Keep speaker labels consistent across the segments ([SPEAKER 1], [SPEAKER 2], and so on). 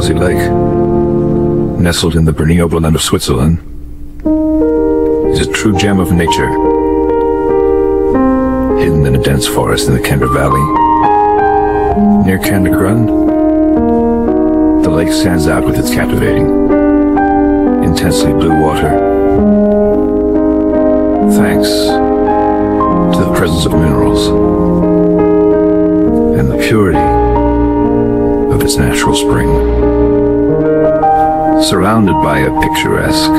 [SPEAKER 1] Blasi Lake, nestled in the Bernese Oberland of Switzerland, is a true gem of nature, hidden in a dense forest in the Kendra Valley. Near Candagrund, the lake stands out with its captivating, intensely blue water, thanks to the presence of minerals and the purity of its natural spring. Surrounded by a picturesque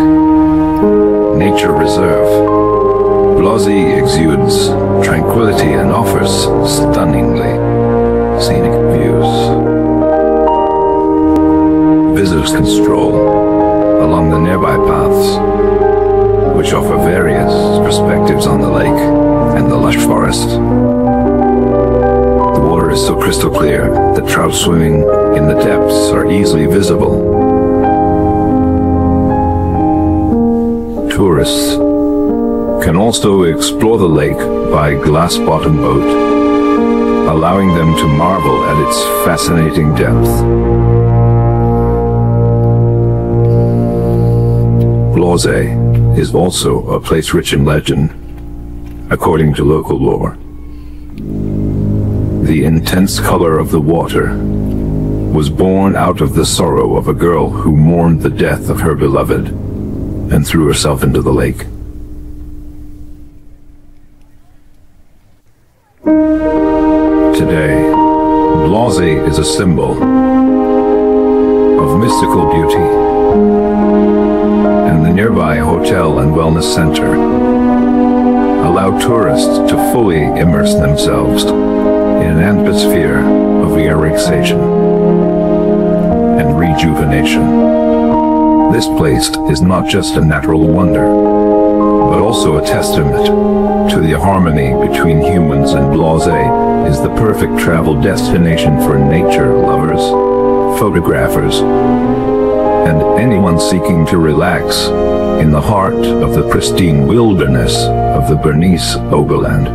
[SPEAKER 1] nature reserve, Blasi exudes tranquility and offers stunningly scenic views. Visitors can stroll along the nearby paths, which offer various perspectives on the lake and the lush forest. The water is so crystal clear that trout swimming in the depths are easily visible. Tourists can also explore the lake by glass-bottom boat, allowing them to marvel at its fascinating depth. Blasi is also a place rich in legend, according to local lore. The intense color of the water was born out of the sorrow of a girl who mourned the death of her beloved and threw herself into the lake. Today, Blasi is a symbol of mystical beauty, and the nearby hotel and wellness center allow tourists to fully immerse themselves in an atmosphere of relaxation and rejuvenation. This place is not just a natural wonder, but also a testament to the harmony between humans, and Blasi is the perfect travel destination for nature lovers, photographers, and anyone seeking to relax in the heart of the pristine wilderness of the Bernese Oberland.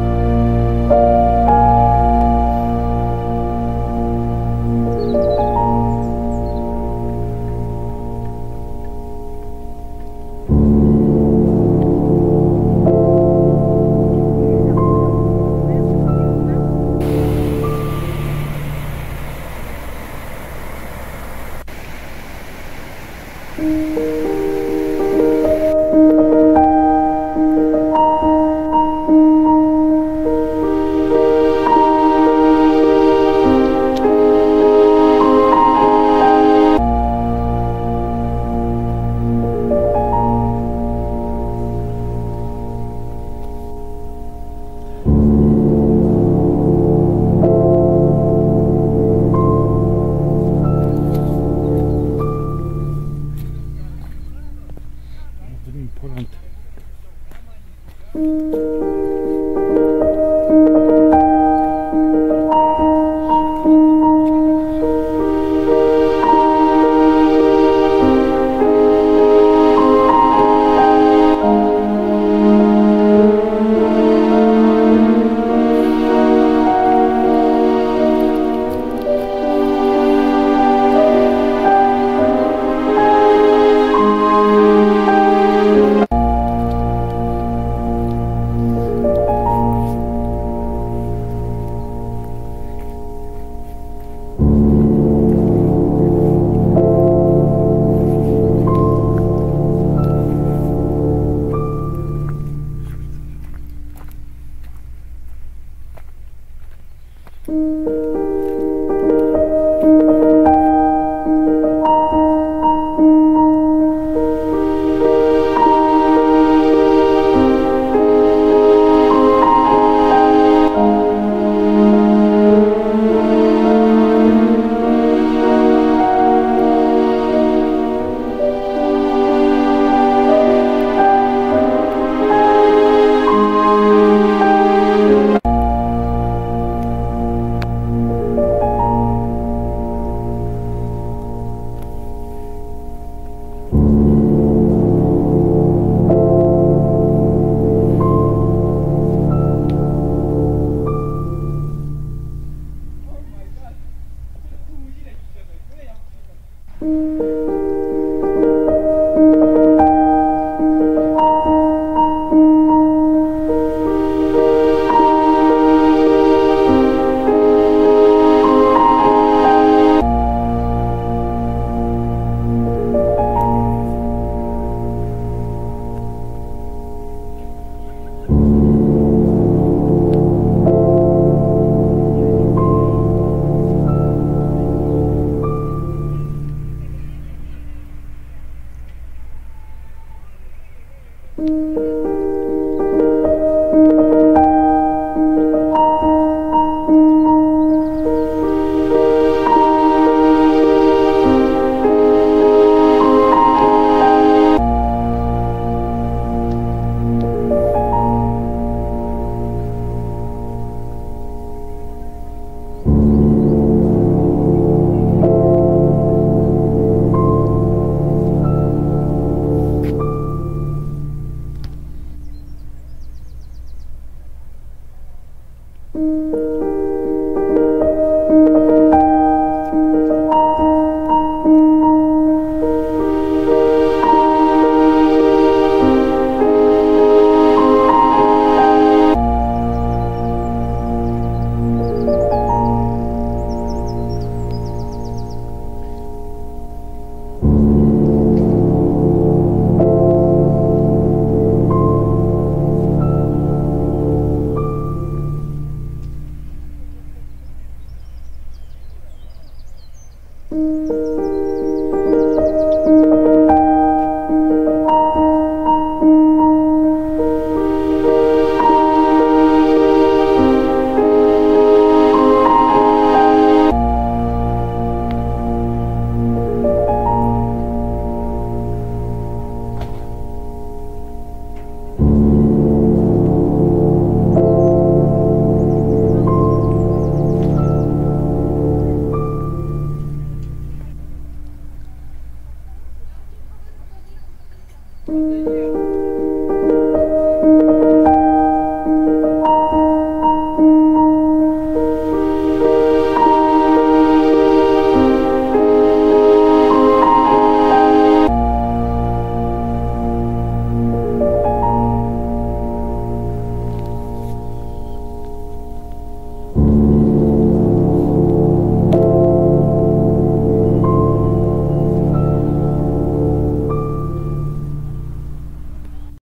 [SPEAKER 2] Porque